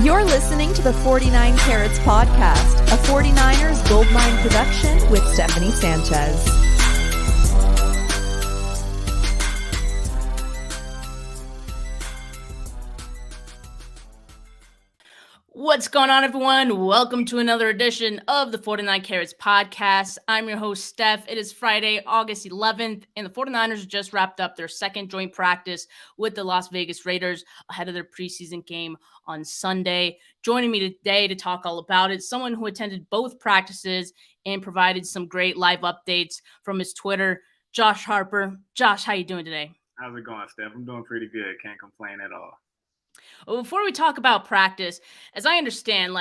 You're listening to the 49 Carats podcast, a 49ers Goldmine production with Stephanie Sanchez. What's going on, everyone? Welcome to another edition of the 49 Carats podcast. I'm your host, Steph. It is Friday, August 11th, and the 49ers just wrapped up their second joint practice with the Las Vegas Raiders ahead of their preseason game on Sunday. Joining me today to talk all about it, someone who attended both practices and provided some great live updates from his Twitter, Josh Harper. Josh, how you doing today? How's it going, Steph? I'm doing pretty good. Can't complain at all. Well, before we talk about practice, as I understand,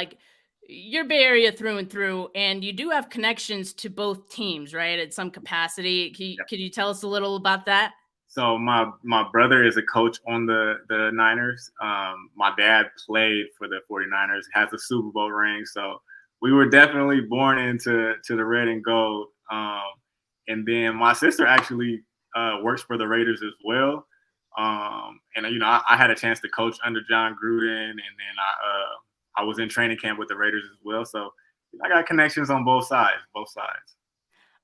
you're Bay Area through and through, and you do have connections to both teams, right? At some capacity. Can you tell us a little about that? So my brother is a coach on the Niners. My dad played for the 49ers, has a Super Bowl ring. So we were definitely born into the red and gold. And then my sister actually works for the Raiders as well. I had a chance to coach under John Gruden, and then I was in training camp with the Raiders as well. So I got connections on both sides.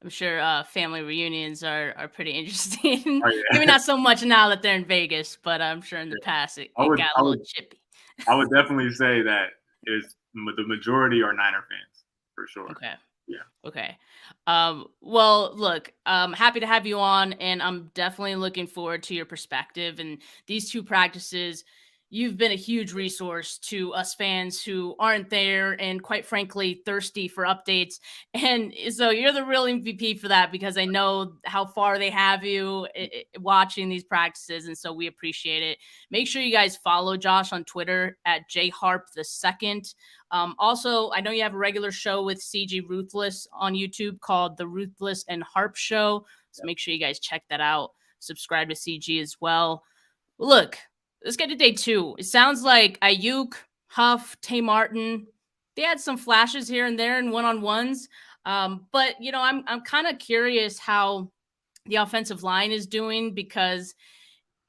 I'm sure family reunions are pretty interesting. Oh, yeah. Maybe not so much now that they're in Vegas, but I'm sure in the past it got a little chippy. I would definitely say that the majority are Niner fans for sure. Okay. Yeah. Okay. Well, look, I'm happy to have you on, and I'm definitely looking forward to your perspective. And these two practices, you've been a huge resource to us fans who aren't there and, quite frankly, thirsty for updates. And so you're the real MVP for that, because I know how far they have you watching these practices. And so we appreciate it. Make sure you guys follow Josh on Twitter at jharp2. Also, I know you have a regular show with CG Ruthless on YouTube called The Ruthless and Harp Show. So make sure you guys check that out. Subscribe to CG as well. Look, let's get to day two. It sounds like Ayuk, Huff, Tay Martin, they had some flashes here and there in one-on-ones. But, I'm kind of curious how the offensive line is doing, because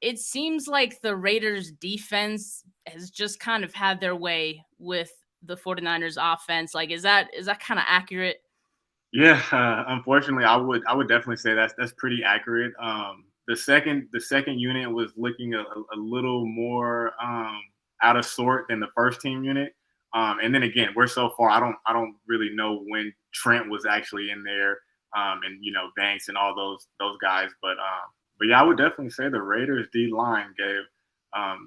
it seems like the Raiders defense has just kind of had their way with the 49ers offense. Is that kind of accurate? Yeah, unfortunately, I would definitely say that's pretty accurate. The second unit was looking a little more out of sort than the first team unit. And then again, we're so far. I don't really know when Trent was actually in there, and Banks and all those guys. But yeah, I would definitely say the Raiders D line gave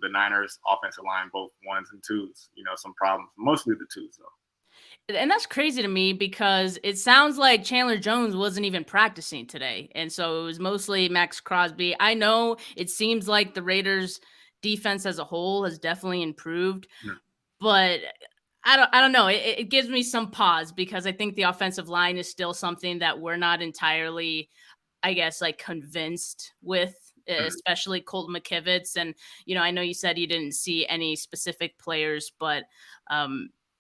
the Niners offensive line, both ones and twos, some problems, mostly the twos though. And that's crazy to me, because it sounds like Chandler Jones wasn't even practicing today. And so it was mostly Max Crosby. I know it seems like the Raiders defense as a whole has definitely improved, but I don't know. It gives me some pause, because I think the offensive line is still something that we're not entirely, I guess, convinced with, especially Colton McKivitz. And, I know you said you didn't see any specific players, but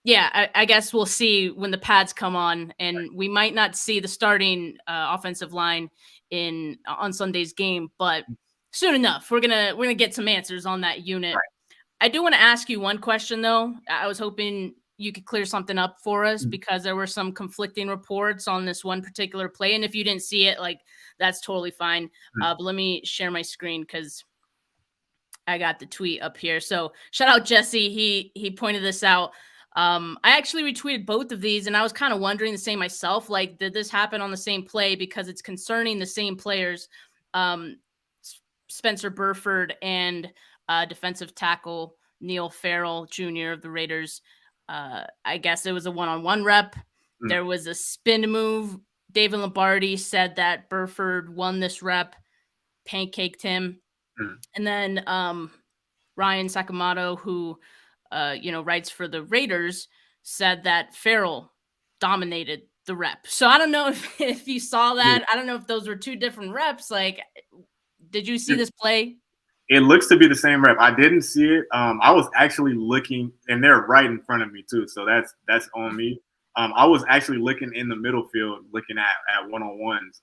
yeah, I guess we'll see when the pads come on, and we might not see the starting offensive line on Sunday's game, but soon enough, we're gonna get some answers on that unit. Right. I do want to ask you one question, though. I was hoping you could clear something up for us, because there were some conflicting reports on this one particular play. And if you didn't see it, that's totally fine. But let me share my screen, because I got the tweet up here. So shout out Jesse. He pointed this out. I actually retweeted both of these, and I was kind of wondering the same myself. Did this happen on the same play? Because it's concerning the same players, Spencer Burford and defensive tackle Neil Farrell Jr. of the Raiders. I guess it was a one-on-one rep. There was a spin move. David Lombardi said that Burford won this rep, pancaked him. And then Ryan Sakamoto, who writes for the Raiders, said that Farrell dominated the rep. So I don't know if you saw that. I don't know if those were two different reps. Did you see this play? It looks to be the same rep. I didn't see it. I was actually looking, and they're right in front of me too. So that's on me. I was actually looking in the middle field, looking at one-on-ones,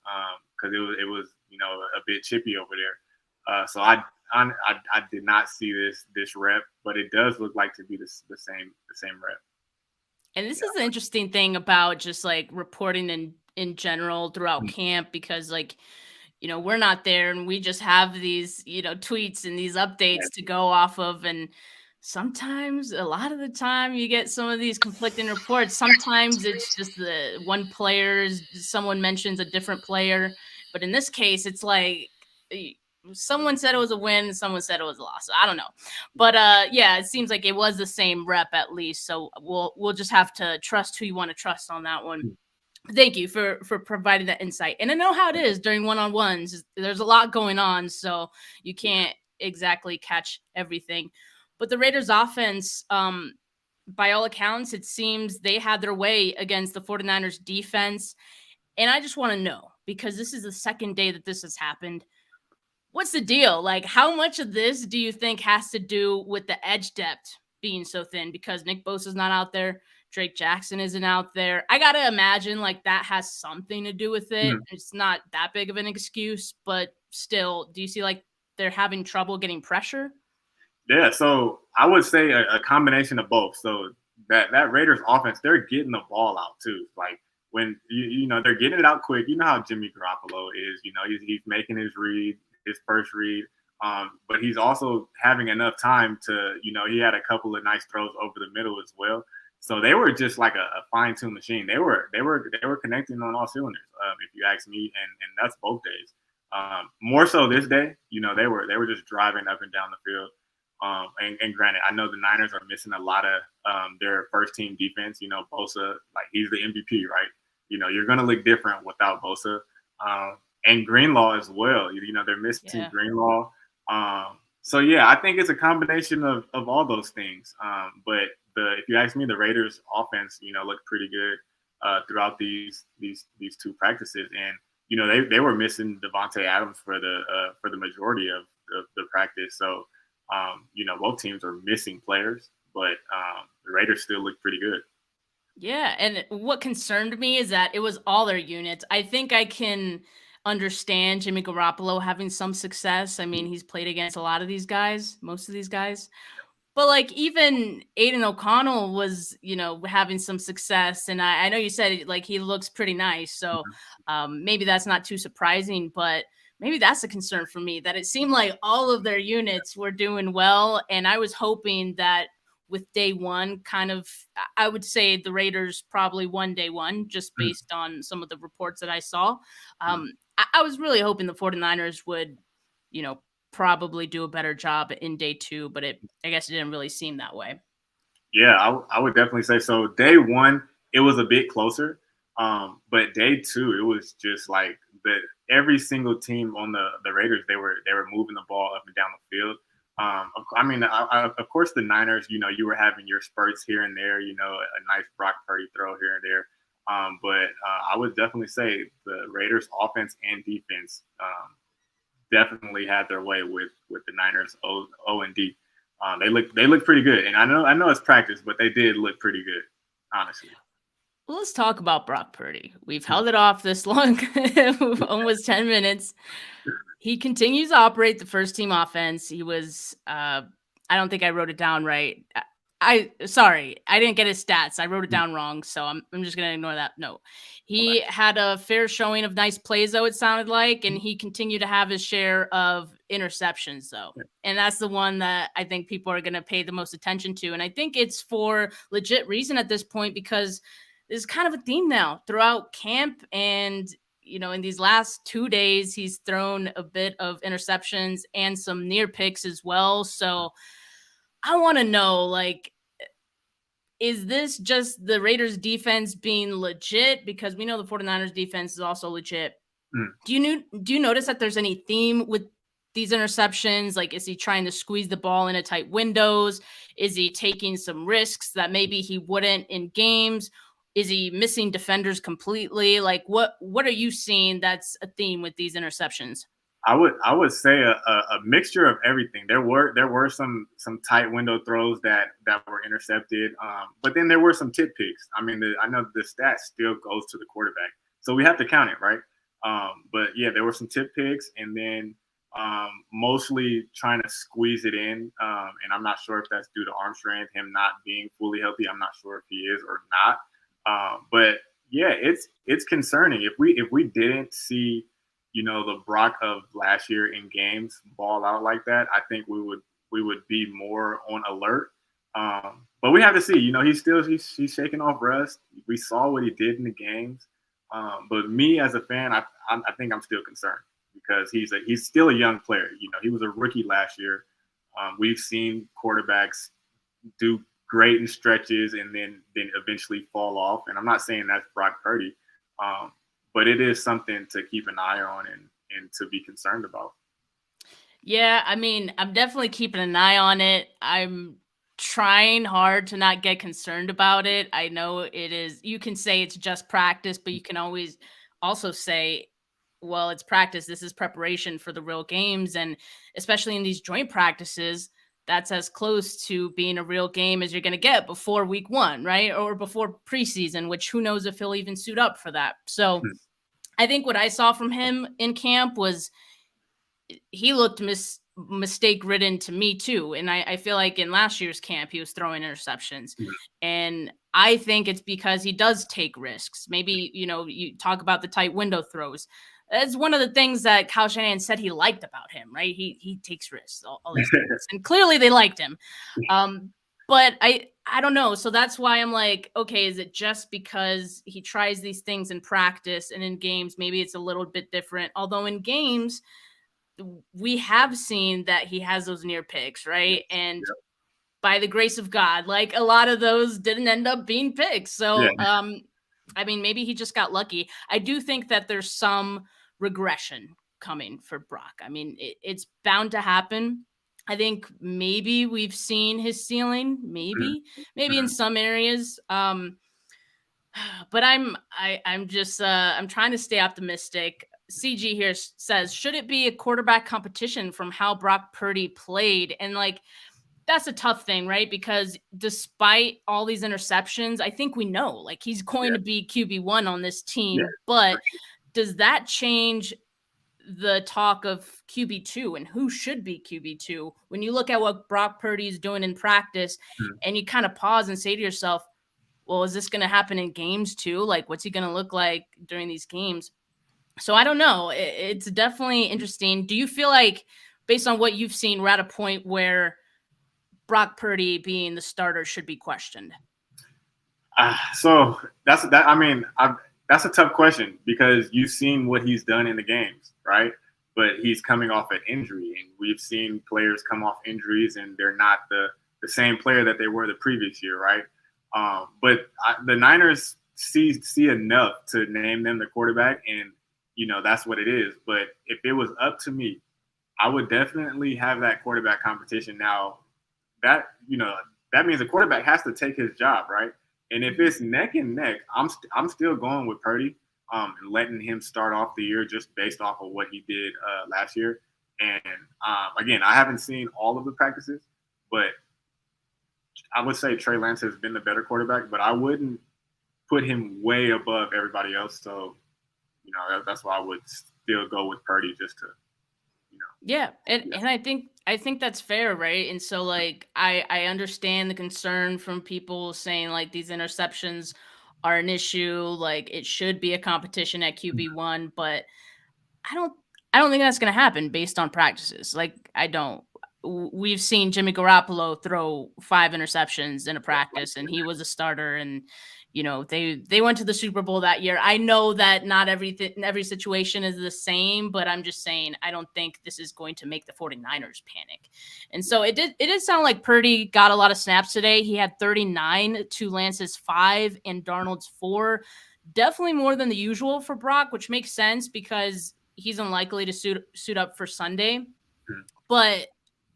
because it was a bit chippy over there. So I I did not see this rep, but it does look like to be the same rep. And this is the interesting thing about just like reporting in general throughout camp, because like, we're not there and we just have these, tweets and these updates to go off of. And sometimes, a lot of the time, you get some of these conflicting reports. Sometimes it's just the one someone mentions a different player. But in this case, it's like someone said it was a win, someone said it was a loss. I don't know. But yeah, it seems like it was the same rep at least. So we'll just have to trust who you want to trust on that one. Thank you for providing that insight. And I know how it is during one-on-ones. There's a lot going on, so you can't exactly catch everything. But the Raiders offense, by all accounts, it seems they had their way against the 49ers defense. And I just want to know, because this is the second day that this has happened, what's the deal? Like, how much of this do you think has to do with the edge depth being so thin? Because Nick Bosa's not out there. Drake Jackson isn't out there. I got to imagine like that has something to do with it. It's not that big of an excuse, but still, do you see like they're having trouble getting pressure? Yeah, so I would say a combination of both. So that Raiders offense, they're getting the ball out too. Like when they're getting it out quick. You know how Jimmy Garoppolo is. He's making his first read. But he's also having enough time to, he had a couple of nice throws over the middle as well. So they were just like a fine-tuned machine. They were connecting on all cylinders, if you ask me, and that's both days. More so this day, they were just driving up and down the field. And granted, I know the Niners are missing a lot of their first-team defense. Bosa, like he's the MVP, right? You're gonna look different without Bosa, and Greenlaw as well. They're missing Greenlaw. So yeah, I think it's a combination of all those things. But if you ask me, the Raiders offense, looked pretty good throughout these two practices, and they were missing Devontae Adams for the majority of the practice. So both teams are missing players, but the Raiders still look pretty good. Yeah, and what concerned me is that it was all their units. I think I can understand Jimmy Garoppolo having some success. I mean, he's played against a lot of these guys, most of these guys. But like even Aiden O'Connell was, having some success. And I know you said like he looks pretty nice. So maybe that's not too surprising, but maybe that's a concern for me, that it seemed like all of their units were doing well. And I was hoping that with day one, kind of, I would say the Raiders probably won day one, just based on some of the reports that I saw. I was really hoping the 49ers would, probably do a better job in day two, but I guess it didn't really seem that way. Yeah, I would definitely say so. Day one, it was a bit closer. But day two, it was just like every single team on the Raiders, they were moving the ball up and down the field. I mean, of course, the Niners, you were having your spurts here and there, a nice Brock Purdy throw here and there. But I would definitely say the Raiders offense and defense definitely had their way with the Niners O and D. They look pretty good, and I know it's practice, but they did look pretty good, honestly. Well, let's talk about Brock Purdy. We've held it off this long, almost 10 minutes. He continues to operate the first team offense. He was, I don't think I wrote it down right. Sorry, I didn't get his stats. I wrote it down wrong, so I'm just going to ignore that. No, he had a fair showing of nice plays, though, it sounded like, and he continued to have his share of interceptions, though. And that's the one that I think people are going to pay the most attention to. And I think it's for legit reason at this point, because there's kind of a theme now throughout camp. And, in these last 2 days, he's thrown a bit of interceptions and some near picks as well. So I want to know, like, is this just the Raiders defense being legit? Because we know the 49ers defense is also legit. Do you notice that there's any theme with these interceptions? Like, is he trying to squeeze the ball into tight windows? Is he taking some risks that maybe he wouldn't in games? Is he missing defenders completely? Like, what are you seeing that's a theme with these interceptions? I would say a mixture of everything. There were some tight window throws that were intercepted, but then there were some tip picks. I mean, I know the stat still goes to the quarterback, so we have to count it, right? But yeah, there were some tip picks, and then mostly trying to squeeze it in. And I'm not sure if that's due to arm strength, him not being fully healthy. I'm not sure if he is or not. But yeah, it's concerning. If we didn't see, the Brock of last year in games ball out like that, I think we would be more on alert. But we have to see. He's shaking off rust. We saw what he did in the games. But me as a fan, I think I'm still concerned because he's still a young player. He was a rookie last year. We've seen quarterbacks do great in stretches and then eventually fall off. And I'm not saying that's Brock Purdy, but it is something to keep an eye on and to be concerned about. Yeah, I mean, I'm definitely keeping an eye on it. I'm trying hard to not get concerned about it. I know it is, you can say it's just practice, but you can always also say, well, it's practice. This is preparation for the real games. And especially in these joint practices, that's as close to being a real game as you're going to get before week 1, right? Or before preseason, which who knows if he'll even suit up for that. So I think what I saw from him in camp was he looked mistake ridden to me too. And I feel like in last year's camp, he was throwing interceptions. And I think it's because he does take risks. Maybe, you talk about the tight window throws. That's one of the things that Kyle Shanahan said he liked about him, right? He takes risks, all these things. And clearly they liked him. But I don't know. So that's why I'm like, okay, is it just because he tries these things in practice and in games? Maybe it's a little bit different. Although in games, we have seen that he has those near picks, right? And by the grace of God, like a lot of those didn't end up being picks. So, I mean, maybe he just got lucky. I do think that there's some regression coming for Brock. I mean, it's bound to happen. I think maybe we've seen his ceiling, maybe in some areas. But I'm just I'm trying to stay optimistic. CG here says, should it be a quarterback competition from how Brock Purdy played? And that's a tough thing, right? Because despite all these interceptions, I think we know he's going to be QB1 on this team. But does that change the talk of QB2 and who should be QB2 when you look at what Brock Purdy is doing in practice and you kind of pause and say to yourself, well, is this going to happen in games too? What's he going to look like during these games? So I don't know. It's definitely interesting. Do you feel like, based on what you've seen, we're at a point where Brock Purdy being the starter should be questioned? So that's that. I mean, that's a tough question because you've seen what he's done in the games, right? But he's coming off an injury, and we've seen players come off injuries, and they're not the same player that they were the previous year, right? But the Niners see enough to name them the quarterback, and that's what it is. But if it was up to me, I would definitely have that quarterback competition. Now, that means the quarterback has to take his job, right? And if it's neck and neck, I'm still going with Purdy and letting him start off the year just based off of what he did last year. And again, I haven't seen all of the practices, but I would say Trey Lance has been the better quarterback, but I wouldn't put him way above everybody else. So, that's why I would still go with Purdy just to, Yeah. And I think that's fair, right? And so I understand the concern from people saying these interceptions are an issue, it should be a competition at QB1, but I don't think that's going to happen based on practices. I don't. We've seen Jimmy Garoppolo throw 5 interceptions in a practice, and he was a starter, and they went to the Super Bowl that year. I know that not every situation is the same, but I'm just saying I don't think this is going to make the 49ers panic. And so it did sound like Purdy got a lot of snaps today. He had 39 to Lance's 5 and Darnold's 4. Definitely more than the usual for Brock, which makes sense because he's unlikely to suit up for Sunday. But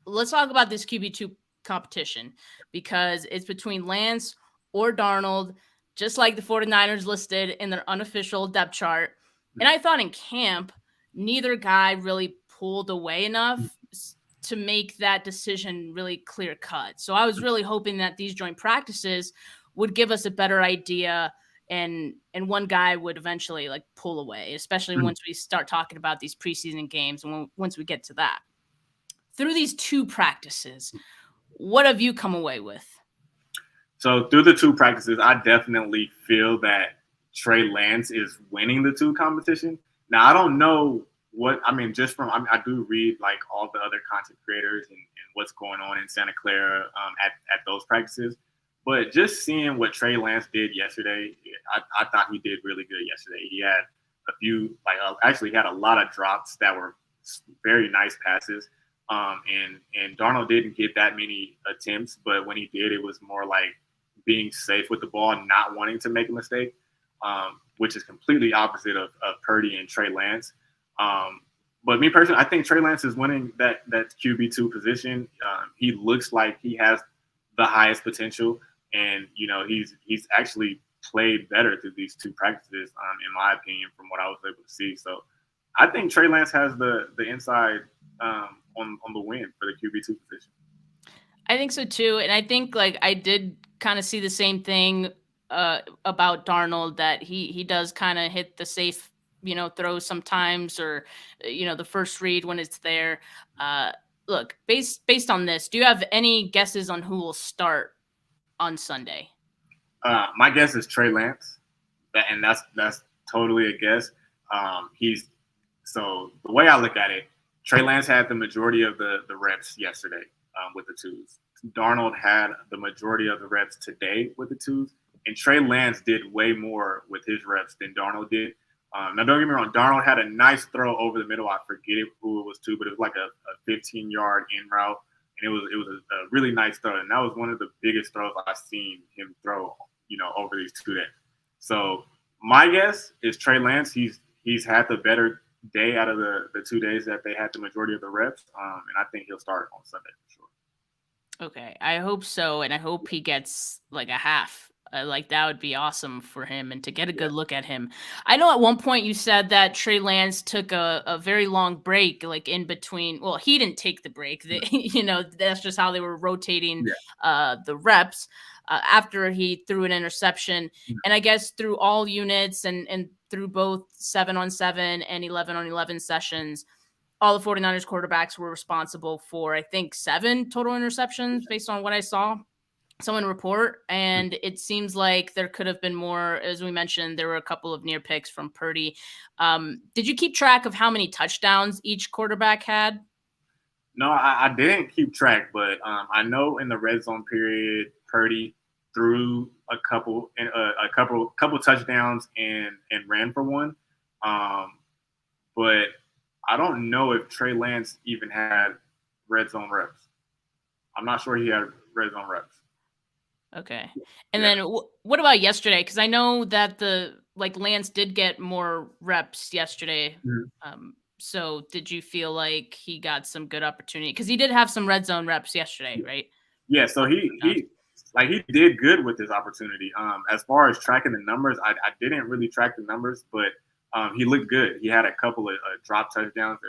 let's talk about this QB2 competition because it's between Lance or Darnold, just like the 49ers listed in their unofficial depth chart. And I thought in camp, neither guy really pulled away enough to make that decision really clear cut. So I was really hoping that these joint practices would give us a better idea and one guy would eventually like pull away, especially once we start talking about these preseason games and once we get to that. Through these 2 practices, what have you come away with? So through the 2 practices, I definitely feel that Trey Lance is winning the 2 competition. Now, I don't know just from I do read like all the other content creators and what's going on in Santa Clara at those practices. But just seeing what Trey Lance did yesterday, I thought he did really good yesterday. He had a few, actually he had a lot of drops that were very nice passes. And Darnold didn't get that many attempts, but when he did, it was more like being safe with the ball and not wanting to make a mistake, which is completely opposite of Purdy and Trey Lance. But me personally, I think Trey Lance is winning that QB2 position. He looks like he has the highest potential, and he's actually played better through these 2 practices, in my opinion, from what I was able to see. So I think Trey Lance has the inside on the win for the QB2 position. I think so too, and I think like I did kind of see the same thing about Darnold, that he does kind of hit the safe throws sometimes, or the first read when it's there. Look, based on this, do you have any guesses on who will start on Sunday? My guess is Trey Lance, and that's totally a guess. So the way I look at it, Trey Lance had the majority of the reps yesterday with the 2s. Darnold had the majority of the reps today with the 2s, and Trey Lance did way more with his reps than Darnold did. Now, don't get me wrong, Darnold had a nice throw over the middle. I forget who it was to, but it was like a 15-yard in route, and it was a really nice throw, and that was one of the biggest throws I've seen him throw, over these 2 days. So my guess is Trey Lance. He's had the better day out of the 2 days that they had the majority of the reps, and I think he'll start on Sunday for sure. Okay, I hope so, and I hope he gets like a half. Like that would be awesome for him, and to get a good look at him. I know at one point you said that Trey Lance took a very long break, like in between. Well, he didn't take the break. That's just how they were rotating the reps after he threw an interception. And I guess through all units and through both 7-on-7 and 11-on-11 sessions, all the 49ers quarterbacks were responsible for, I think, 7 total interceptions based on what I saw someone report. And it seems like there could have been more. As we mentioned, there were a couple of near picks from Purdy. Did you keep track of how many touchdowns each quarterback had? No, I didn't keep track, but I know in the red zone period, Purdy threw a couple touchdowns and ran for one. But I don't know if Trey Lance even had red zone reps. I'm not sure he had red zone reps. Okay. And then what about yesterday? Because I know that Lance did get more reps yesterday. Mm-hmm. So did you feel like he got some good opportunity? Because he did have some red zone reps yesterday, right? Yeah. So he did good with his opportunity. As far as tracking the numbers, I didn't really track the numbers, but he looked good. He had a couple of drop touchdowns,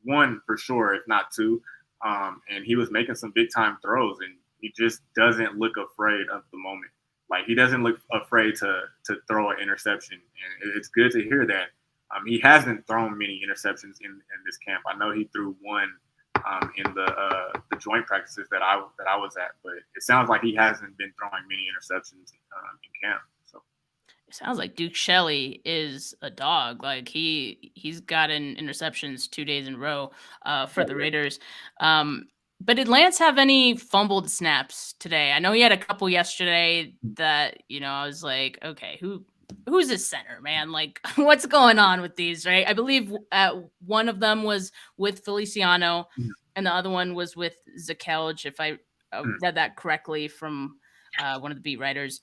one for sure, if not 2. And he was making some big time throws, and he just doesn't look afraid of the moment. Like, he doesn't look afraid to throw an interception. And it's good to hear that. He hasn't thrown many interceptions in this camp. I know he threw one in the joint practices that I was at, but it sounds like he hasn't been throwing many interceptions in camp. So it sounds like Duke Shelley is a dog. Like he's gotten interceptions 2 days in a row for the Raiders. But did Lance have any fumbled snaps today? I know he had a couple yesterday that, I was like, okay, who's this center, man? Like, what's going on with these, right? I believe one of them was with Feliciano, and the other one was with Zakelj, if I read that correctly from one of the beat writers.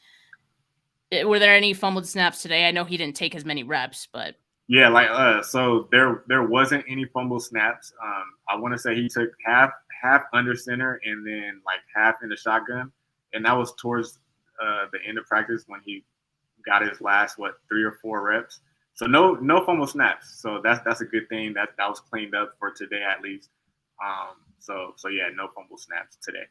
Were there any fumbled snaps today? I know he didn't take as many reps, but yeah, so there wasn't any fumble snaps. I want to say he took half under center and then like half in the shotgun, and that was towards the end of practice when he got his last 3 or 4 reps. So no fumble snaps. So that's a good thing. That was cleaned up for today at least. So yeah, no fumble snaps today.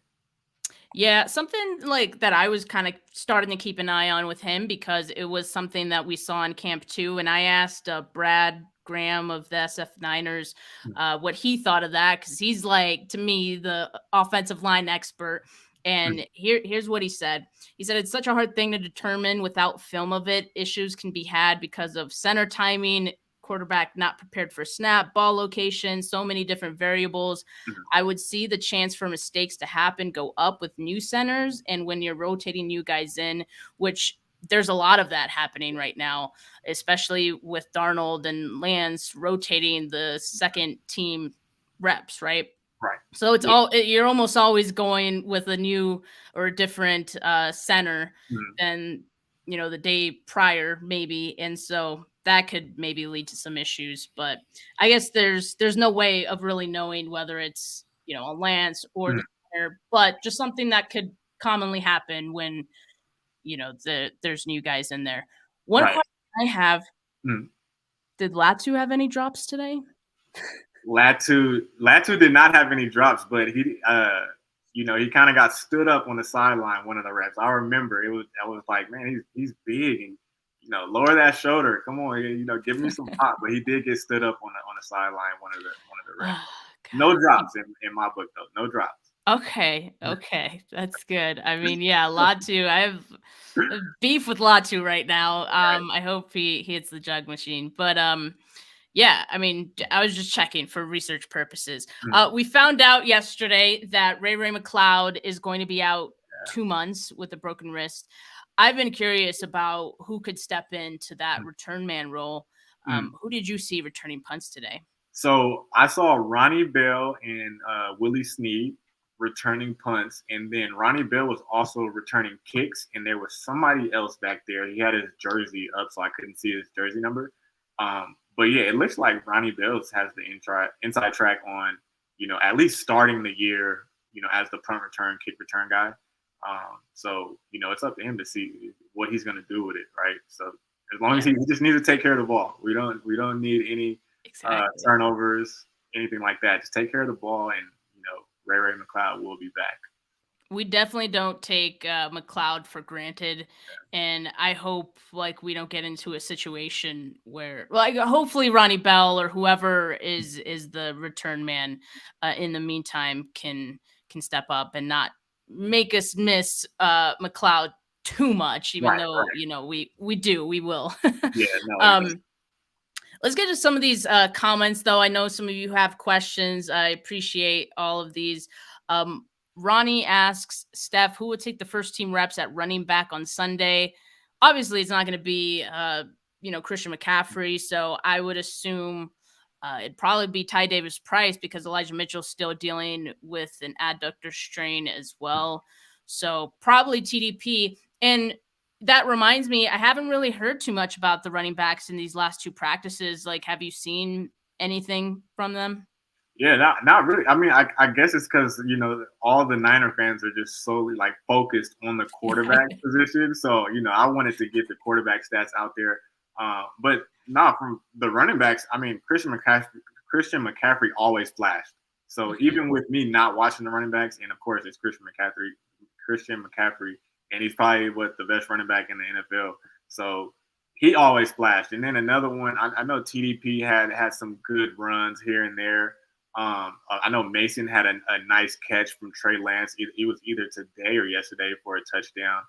Yeah, something like that I was kind of starting to keep an eye on with him because it was something that we saw in camp too. And I asked Brad Graham of the SF Niners what he thought of that because he's like, to me, the offensive line expert. And here's what he said. He said, it's such a hard thing to determine without film of it. Issues can be had because of center timing, quarterback not prepared for snap, ball location, so many different variables. I would see the chance for mistakes to happen go up with new centers and when you're rotating new guys in, which there's a lot of that happening right now, especially with Darnold and Lance rotating the second team reps, right? Right. So it's you're almost always going with a new or a different center than the day prior, maybe, and so that could maybe lead to some issues. But I guess there's no way of really knowing whether it's a Lance or the center, but just something that could commonly happen when there's new guys in there. One Right. question I have: did Latu have any drops today? Latu did not have any drops, but he kind of got stood up on the sideline one of the reps. I remember I was like, man, he's big and lower that shoulder. Come on, give me some pop. But he did get stood up on the sideline one of the reps. No drops in my book though. No drops. Okay, that's good. I mean, yeah, Latu. I have beef with Latu right now. I hope he hits the jug machine, but yeah, I mean, I was just checking for research purposes. We found out yesterday that Ray McCloud is going to be out 2 months with a broken wrist. I've been curious about who could step into that return man role. Who did you see returning punts today? So I saw Ronnie Bell and Willie Snead returning punts, and then Ronnie Bell was also returning kicks, and there was somebody else back there. He had his jersey up, so I couldn't see his jersey number. But yeah, it looks like Ronnie Bells has the inside track on, at least starting the year, as the punt return, kick return guy. So, it's up to him to see what he's going to do with it, right? So as long as he just needs to take care of the ball. We don't need any turnovers, anything like that. Just take care of the ball, and Ray McCloud will be back. We definitely don't take McCloud for granted, and I hope we don't get into a situation where hopefully Ronnie Bell or whoever is the return man in the meantime can step up and not make us miss McCloud too much, even though we will. Let's get to some of these comments, though. I know some of you have questions. I appreciate all of these. Ronnie asks, Steph, who would take the first team reps at running back on Sunday? Obviously, it's not going to be, Christian McCaffrey. So I would assume it'd probably be Ty Davis Price because Elijah Mitchell's still dealing with an adductor strain as well. So probably TDP. And that reminds me, I haven't really heard too much about the running backs in these last 2 practices. Have you seen anything from them? Yeah, not really. I mean, I guess it's because, all the Niner fans are just solely focused on the quarterback position. So, I wanted to get the quarterback stats out there. But not from the running backs. I mean, Christian McCaffrey always flashed. So even with me not watching the running backs, and of course it's Christian McCaffrey, and he's probably the best running back in the NFL. So he always flashed. And then another one, I know TDP had some good runs here and there. I know Mason had a nice catch from Trey Lance. It was either today or yesterday for a touchdown.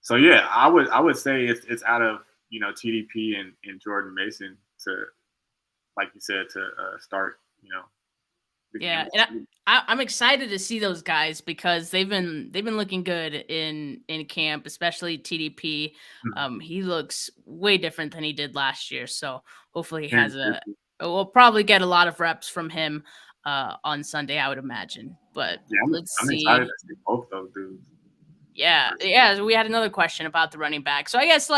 So yeah, I would say it's out of TDP and Jordan Mason to, like you said, to start Yeah, and I'm excited to see those guys because they've been looking good in camp, especially TDP. He looks way different than he did last year, so hopefully he has we'll probably get a lot of reps from him on Sunday, I would imagine. But let's see. I'm excited to see both those dudes. Yeah. We had another question about the running back. So I guess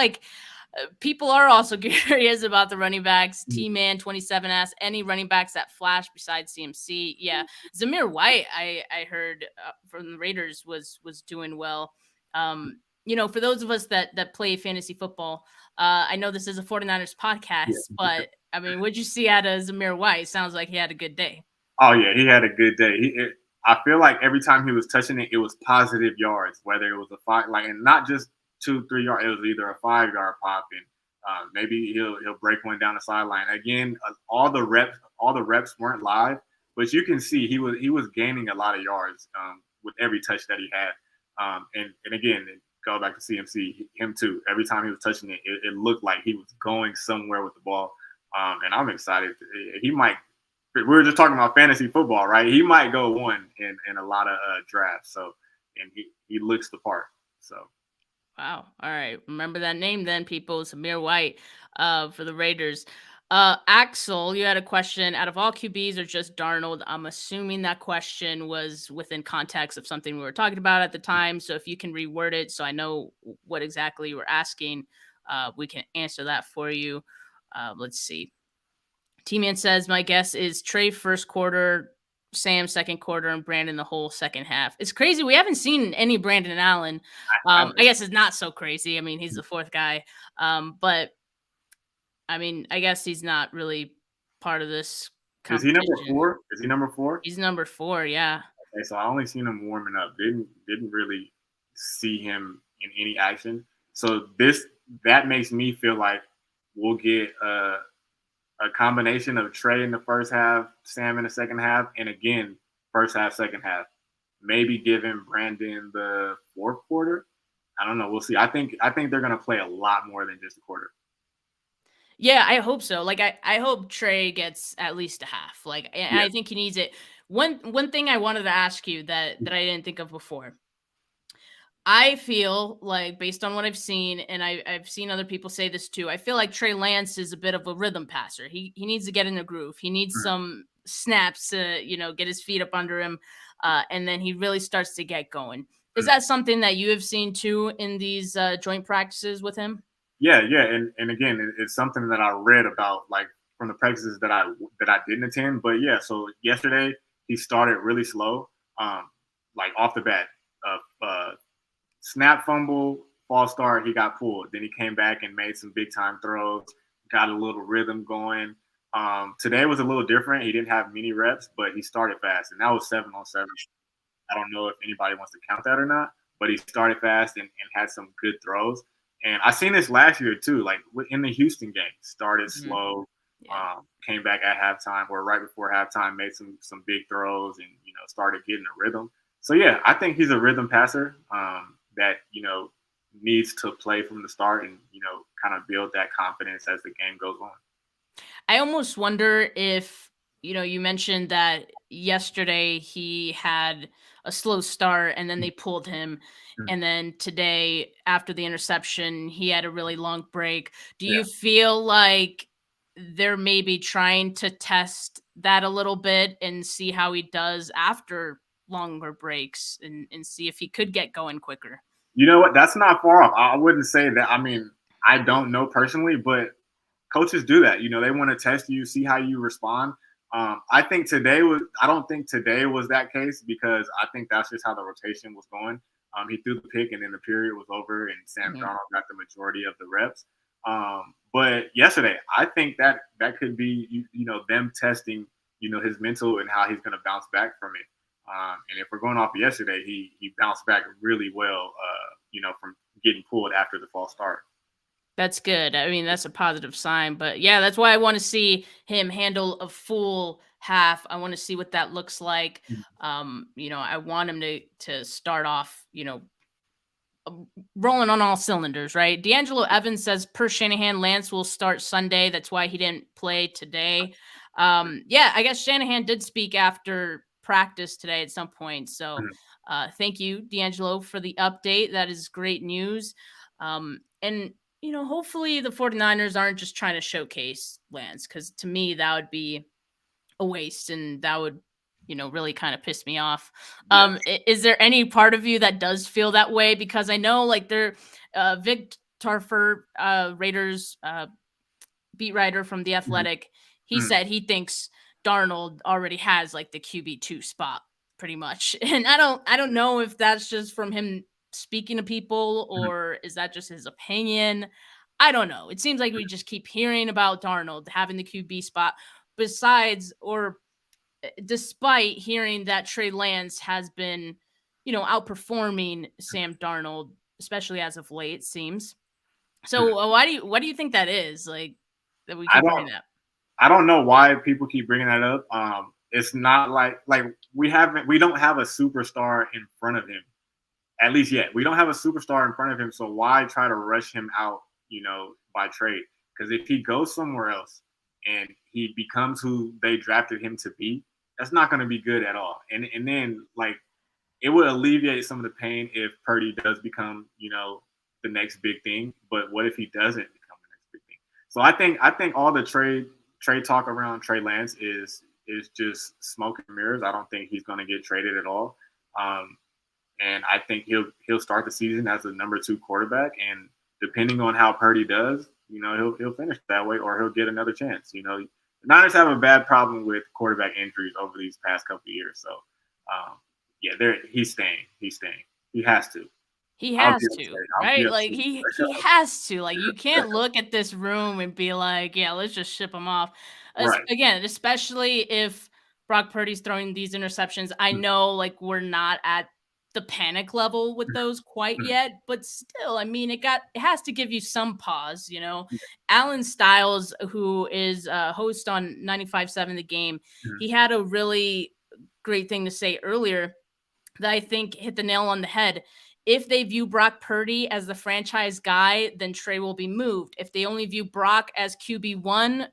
people are also curious about the running backs. T-Man 27 asks, any running backs that flash besides CMC? Yeah, Zamir White, I heard from the Raiders was doing well. For those of us that play fantasy football, I know this is a 49ers podcast, but I mean, what'd you see out of Zamir White? Sounds like he had a good day. Oh yeah, he had a good day. I feel like every time he was touching it, it was positive yards, whether it was a five, like, and not just 2, 3 yards. It was either a 5 yard pop, and maybe he'll break one down the sideline. Again, all the reps weren't live, but you can see he was gaining a lot of yards with every touch that he had. And again, go back to CMC, him too. Every time he was touching it, it looked like he was going somewhere with the ball. And I'm excited. He might. We were just talking about fantasy football, right? He might go one in a lot of drafts. So, and he looks the part. So. Wow. All right. Remember that name then, people. Samir White for the Raiders. Axel, you had a question. Out of all QBs or just Darnold? I'm assuming that question was within context of something we were talking about at the time. So if you can reword it so I know what exactly you were asking, we can answer that for you. Let's see. T-Man says, my guess is Trey first quarter, Sam second quarter, and Brandon the whole second half. It's crazy. We haven't seen any Brandon Allen. I guess it's not so crazy. I mean, he's the fourth guy. But I mean, I guess he's not really part of this competition. Is he number 4? Is he number 4? He's number 4, yeah. Okay, so I only seen him warming up. Didn't really see him in any action. So that makes me feel like we'll get a combination of Trey in the first half, Sam in the second half, and again, first half, second half. Maybe giving Brandon the fourth quarter. I don't know. We'll see. I think they're gonna play a lot more than just a quarter. Yeah, I hope so. Like I hope Trey gets at least a half. Like, and I think he needs it. One thing I wanted to ask you that I didn't think of before. I feel like, based on what I've seen, and I've seen other people say this too, I feel like Trey Lance is a bit of a rhythm passer. He needs to get in the groove. He needs some snaps to, get his feet up under him, and then he really starts to get going. Is that something that you have seen too in these joint practices with him? Yeah, and again, it's something that I read about, like, from the practices that I didn't attend. But yeah, so yesterday he started really slow, like off the bat. Snap, fumble, false start, he got pulled. Then he came back and made some big time throws, got a little rhythm going. Today was a little different. He didn't have many reps, but he started fast, and that was 7-on-7. I don't know if anybody wants to count that or not, but he started fast and had some good throws. And I seen this last year too, like in the Houston game. Started slow, came back at halftime or right before halftime, made some big throws, and started getting a rhythm. So yeah, I think he's a rhythm passer that needs to play from the start and kind of build that confidence as the game goes on. I almost wonder if you mentioned that yesterday he had a slow start and then they pulled him. And then today, after the interception, he had a really long break. Do you feel like they're maybe trying to test that a little bit and see how he does after longer breaks and see if he could get going quicker? You know what? That's not far off. I wouldn't say that. I mean, I don't know personally, but coaches do that. They want to test you, see how you respond. I don't think today was that case, because I think that's just how the rotation was going. He threw the pick and then the period was over and Sam Darnold got the majority of the reps. But yesterday, I think that could be, them testing, his mental and how he's going to bounce back from it. And if we're going off of yesterday, he bounced back really well, from getting pulled after the false start. That's good. I mean, that's a positive sign. But yeah, that's why I want to see him handle a full half. I want to see what that looks like. I want him to start off, rolling on all cylinders, right? D'Angelo Evans says, per Shanahan, Lance will start Sunday. That's why he didn't play today. I guess Shanahan did speak after practice today at some point. So thank you, D'Angelo, for the update. That is great news. And hopefully the 49ers aren't just trying to showcase Lance, because to me, that would be a waste and that would, really kind of piss me off. Is there any part of you that does feel that way? Because I know, like, they're Vic Tarfer, Raiders beat writer from The Athletic, he said he thinks Darnold already has like the QB2 spot pretty much. And I don't know if that's just from him speaking to people or is that just his opinion? I don't know. It seems like we just keep hearing about Darnold having the QB spot besides, or despite hearing that Trey Lance has been, outperforming Sam Darnold, especially as of late, it seems. So why do you think that is? Like that we I keep don't bringing that? I don't know why people keep bringing that up. It's not like we don't have a superstar in front of him, at least yet. We don't have a superstar in front of him, so why try to rush him out, by trade? Because if he goes somewhere else and he becomes who they drafted him to be, that's not going to be good at all. And then it would alleviate some of the pain if Purdy does become, the next big thing. But what if he doesn't become the next big thing? So I think all the trade talk around Trey Lance is just smoke and mirrors. I don't think he's going to get traded at all. And I think he'll start the season as the number 2 quarterback. And depending on how Purdy does, he'll finish that way, or he'll get another chance. The Niners have a bad problem with quarterback injuries over these past couple of years. So, he's staying. He's staying. He has to. He has to, right? Like he has to. Like you can't look at this room and be like, yeah, let's just ship him off. Right. Again, especially if Brock Purdy's throwing these interceptions. I know like we're not at the panic level with those quite yet, but still, I mean, it has to give you some pause, Alan Stiles, who is a host on 95.7 The Game, he had a really great thing to say earlier that I think hit the nail on the head. If they view Brock Purdy as the franchise guy, then Trey will be moved. If they only view Brock as QB1,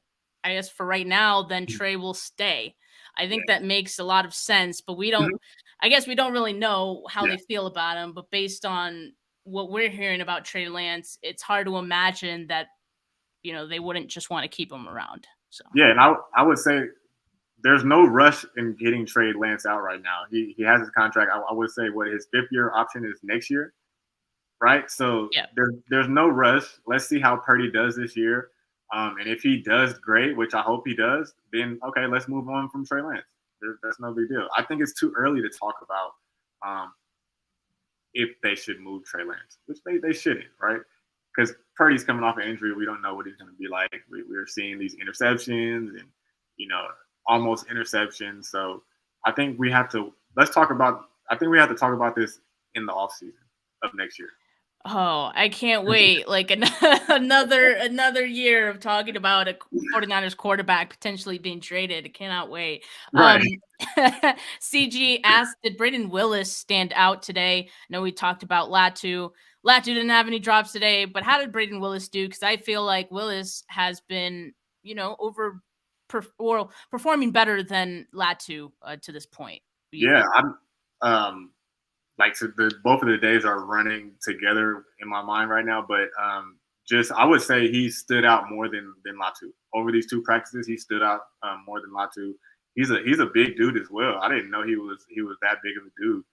I guess for right now, then Trey will stay. I think that makes a lot of sense, but we don't, I guess we don't really know how they feel about him, but based on what we're hearing about Trey Lance, it's hard to imagine that, they wouldn't just want to keep him around. So, yeah. And I would say there's no rush in getting Trey Lance out right now. He has his contract. I would say his 5th-year option is next year, right? So there's no rush. Let's see how Purdy does this year. And if he does great, which I hope he does, then okay, let's move on from Trey Lance. That's no big deal. I think it's too early to talk about if they should move Trey Lance, which they shouldn't, right? Because Purdy's coming off an injury. We don't know what he's going to be like. We're seeing these interceptions and, almost interceptions. So I think we have to talk about this in the offseason of next year. Oh, I can't wait. Like another year of talking about a 49ers quarterback potentially being traded. I cannot wait. Right. CG asked, did Brayden Willis stand out today? I know we talked about Latu. Latu didn't have any drops today, but how did Brayden Willis do? Because I feel like Willis has been, performing better than Latu to this point. Yeah, I'm both of the days are running together in my mind right now, but I would say he stood out more than Latu over these 2 practices. He stood out more than Latu. He's a big dude as well. I didn't know he was that big of a dude.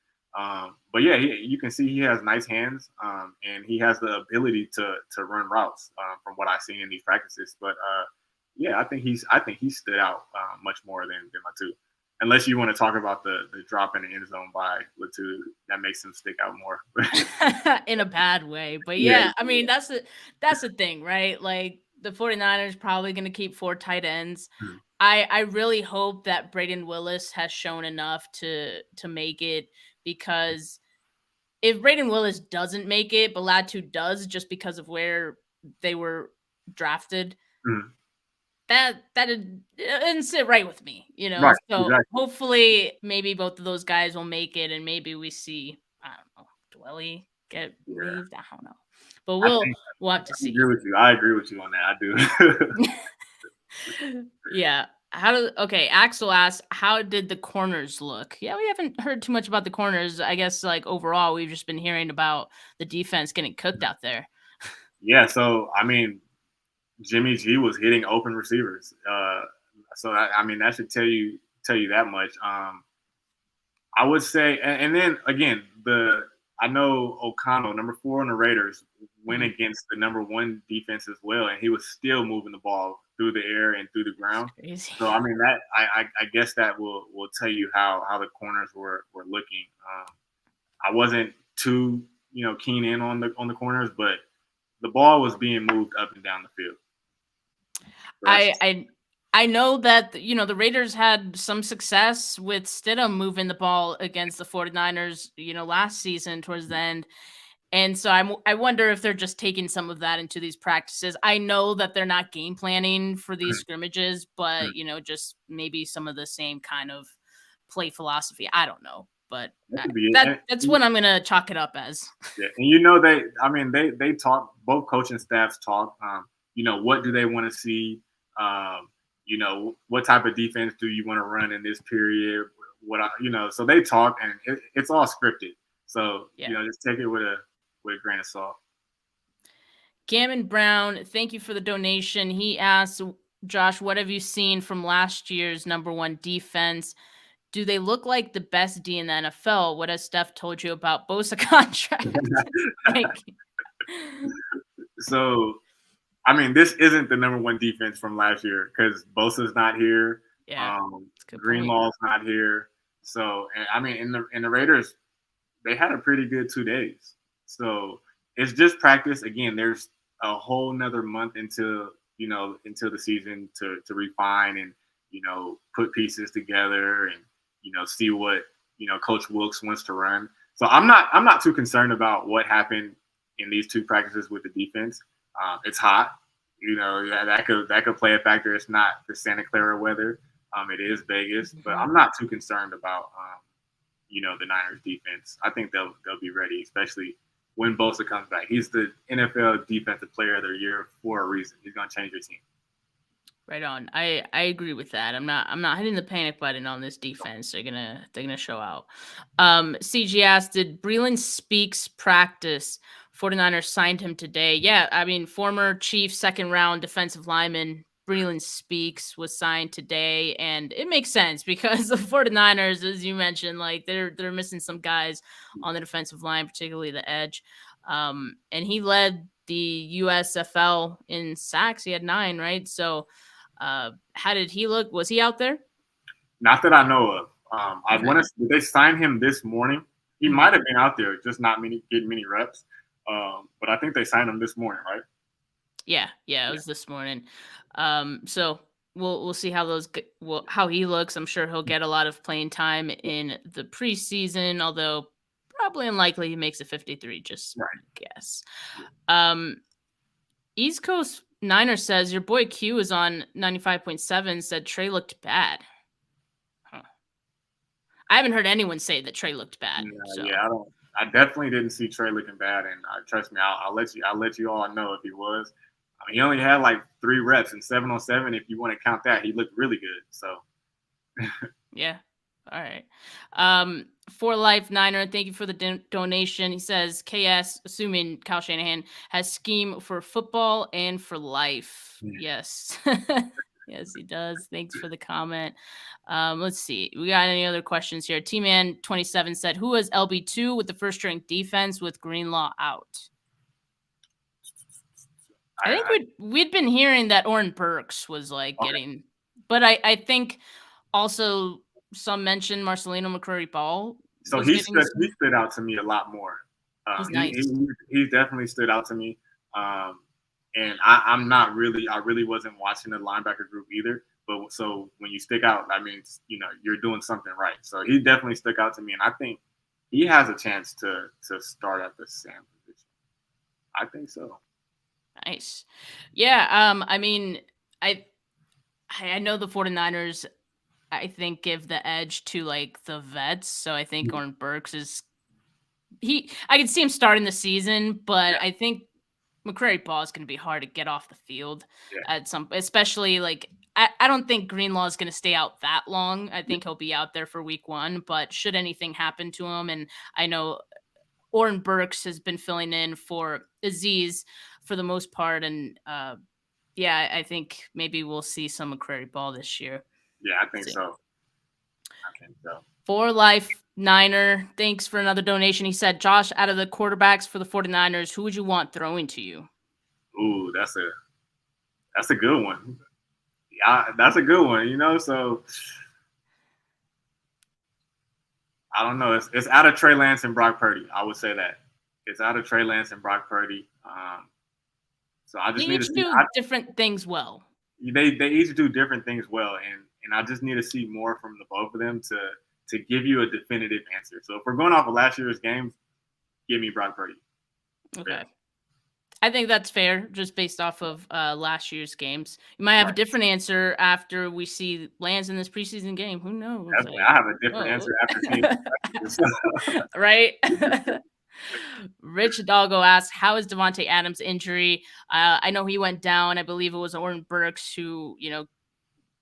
But yeah, you can see he has nice hands, and he has the ability to run routes from what I've seen in these practices. But I think he stood out much more than Latu. Unless you want to talk about the drop in the end zone by Latu, that makes him stick out more. In a bad way. But yeah, I mean, that's the thing, right? Like the 49ers probably going to keep 4 tight ends. I really hope that Brayden Willis has shown enough to make it, because if Brayden Willis doesn't make it, but Latu does just because of where they were drafted, that didn't sit right with me, Right, so exactly. hopefully maybe both of those guys will make it, and maybe we see, I don't know, Dwelly get relieved. I don't know, but we'll have to see. I agree with you on that. I do. Yeah. Axel asked, how did the corners look? Yeah, we haven't heard too much about the corners. I guess like overall we've just been hearing about the defense getting cooked out there. Yeah, so I mean, Jimmy G was hitting open receivers. So I mean, that should tell you that much. I would say, and then again, I know O'Connell, number 4 on the Raiders, went against the number 1 defense as well, and he was still moving the ball through the air and through the ground. So I mean, that I guess that will tell you how the corners were looking. I wasn't too keen in on the corners, but the ball was being moved up and down the field. I know that, the Raiders had some success with Stidham moving the ball against the 49ers, last season towards the end. And so I wonder if they're just taking some of that into these practices. I know that they're not game planning for these scrimmages, but, just maybe some of the same kind of play philosophy. I don't know, but That could be it. that's what I'm going to chalk it up as. Yeah, and they talk, both coaching staffs talk. What do they want to see? What type of defense do you want to run in this period? So they talk, and it's all scripted. So just take it with a grain of salt. Gammon Brown, thank you for the donation. He asked, Josh, what have you seen from last year's number one defense? Do they look like the best D in the NFL? What has Steph told you about Bosa contract? Thank you. So, this isn't the number one defense from last year because Bosa's not here. Yeah, Greenlaw's not here. So, in the Raiders, they had a pretty good 2 days. So it's just practice. Again, there's a whole nother month into the season to refine and put pieces together and see what Coach Wilkes wants to run. So I'm not too concerned about what happened in these 2 practices with the defense. It's hot, that could play a factor. It's not the Santa Clara weather. It is Vegas, but I'm not too concerned about the Niners defense. I think they'll be ready, especially when Bosa comes back. He's the NFL Defensive Player of the Year for a reason. He's gonna change your team. Right on. I agree with that. I'm not hitting the panic button on this defense. They're gonna show out. CG asked, did Breeland Speaks practice? 49ers signed him today. Yeah, former Chief second round defensive lineman Breeland Speaks was signed today, and it makes sense because the 49ers, as you mentioned, like they're missing some guys on the defensive line, particularly the edge. And he led the USFL in sacks. He had 9, right? So how did he look? Was he out there? Not that I know of. Did they sign him this morning? He might have been out there, just not getting many reps. But I think they signed him this morning, right? Yeah, it was this morning. So we'll see how he looks. I'm sure he'll get a lot of playing time in the preseason, although probably unlikely he makes a 53. Just right. Guess. East Coast Niner says your boy Q is on 95.7. Said Trey looked bad. Huh. I haven't heard anyone say that Trey looked bad. Yeah, I definitely didn't see Trey looking bad, and trust me, I'll let you all know if he was. He only had like 3 reps and 7-on-7. If you want to count that, he looked really good. So, yeah. All right. For Life Niner, thank you for the donation. He says, KS, assuming Kyle Shanahan, has scheme for football and for life. Yes. Yes, he does. Thanks for the comment. Let's see. We got any other questions here? T-Man 27 said, who was LB2 with the first string defense with Greenlaw out? I think we'd been hearing that Oren Burks was getting, but I think also some mentioned Marcelino McCrary-Ball. So he stood out to me a lot more. He's nice. He definitely stood out to me. And I really wasn't watching the linebacker group either. But so when you stick out, that means you're doing something right. So he definitely stuck out to me, and I think he has a chance to start at the Sam position. I think so. Nice. Yeah. I know the 49ers, I think, give the edge to the vets. So I think Oren Burks I can see him starting the season, but I think McCrary-Ball is going to be hard to get off the field at especially I don't think Greenlaw is going to stay out that long. I think he'll be out there for week 1, but should anything happen to him, and I know Oren Burks has been filling in for Aziz for the most part. And I think maybe we'll see some McCrary-Ball this year. Yeah, I think so. For Life Niner, thanks for another donation. He said, Josh, out of the quarterbacks for the 49ers, who would you want throwing to you? Ooh, that's a good one. Yeah, that's a good one, so I don't know. It's out of Trey Lance and Brock Purdy. I would say that. It's out of Trey Lance and Brock Purdy. So I just need to do different things well. they each do different things well, and I just need to see more from the both of them to give you a definitive answer. So if we're going off of last year's games, give me Brock Purdy. Okay. Yeah. I think that's fair, just based off of last year's games. You might have a Right. different answer after we see Lance in this preseason game. Who knows? Definitely. I have a different answer after seeing practices. Right? Rich Doggo asks, how is Devontae Adams' injury? I know he went down. I believe it was Oren Burks who,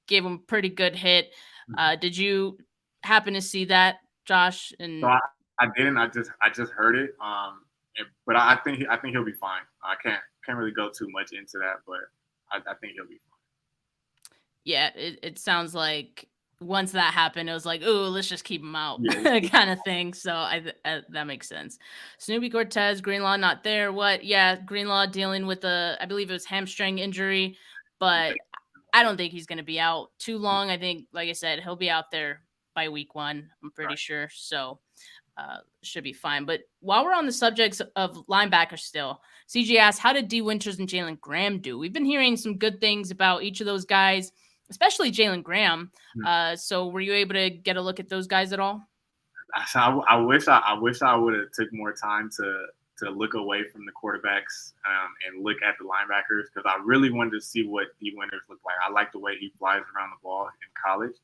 gave him a pretty good hit. Did you happen to see that, Josh? And So I didn't. I just heard it. But I think he'll be fine. I can't really go too much into that, but I think he'll be fine. yeah, it sounds like once that happened, it was like, oh, let's just keep him out, Yeah. kind of thing. So that makes sense. Snoopy Cortez, Greenlaw not there. What? Yeah, Greenlaw dealing with I believe it was hamstring injury, but I don't think he's going to be out too long. I think, like I said, he'll be out there by week 1. I'm pretty sure. So should be fine. But while we're on the subjects of linebackers still, CG asks, how did D. Winters and Jalen Graham do? We've been hearing some good things about each of those guys, especially Jalen Graham. So were you able to get a look at those guys at all? I wish I would have took more time to look away from the quarterbacks and look at the linebackers, because I really wanted to see what D. Winters looked like. I like the way he flies around the ball in college.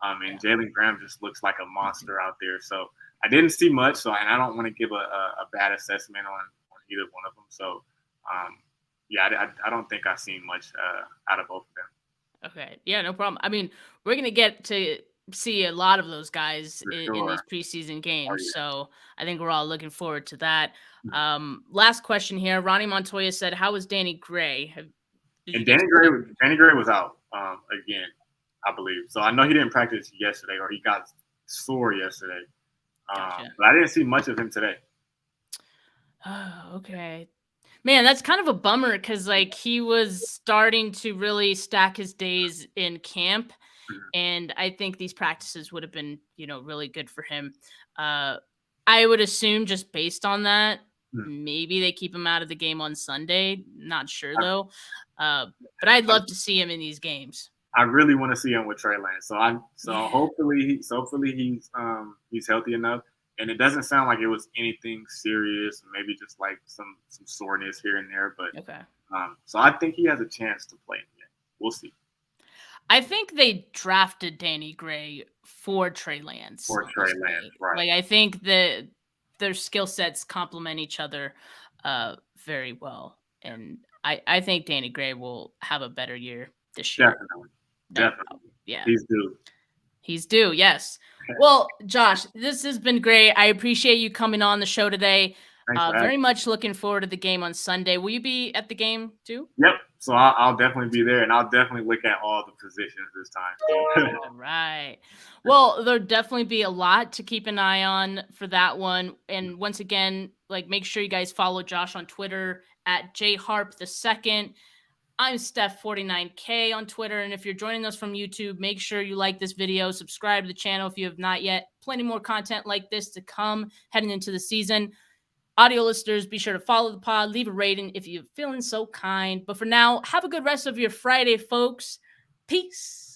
And Jalen Graham just looks like a monster out there. So I didn't see much, and I don't want to give a bad assessment on either one of them. So, I don't think I've seen much out of both of them. Okay. Yeah, no problem. I mean, we're going to get to see a lot of those guys in these preseason games. So I think we're all looking forward to that. Last question here. Ronnie Montoya said, how was Danny Gray? Danny Gray was out again, I believe. So I know he didn't practice yesterday, or he got sore yesterday. Gotcha. But I didn't see much of him today. Oh, okay. Man, that's kind of a bummer, because he was starting to really stack his days in camp. And I think these practices would have been, really good for him. I would assume, just based on that, maybe they keep him out of the game on Sunday. Not sure though. But I'd love to see him in these games. I really want to see him with Trey Lance. Hopefully he's healthy enough. And it doesn't sound like it was anything serious, maybe just like some soreness here and there. But okay. So I think he has a chance to play in the game. We'll see. I think they drafted Danny Gray for Trey Lance. Right. I think that their skill sets complement each other very well. And I think Danny Gray will have a better year this year. Definitely. Yeah. He's due. Yes. Well, Josh, this has been great. I appreciate you coming on the show today. Very much looking forward to the game on Sunday. Will you be at the game too? Yep. So I'll definitely be there, and I'll definitely look at all the positions this time. All right. Well, there'll definitely be a lot to keep an eye on for that one. And once again, make sure you guys follow Josh on Twitter at jharp2. I'm Steph 49K on Twitter. And if you're joining us from YouTube, make sure you like this video, subscribe to the channel if you have not yet. Plenty more content like this to come heading into the season. Audio listeners, be sure to follow the pod, leave a rating if you're feeling so kind. But for now, have a good rest of your Friday, folks. Peace.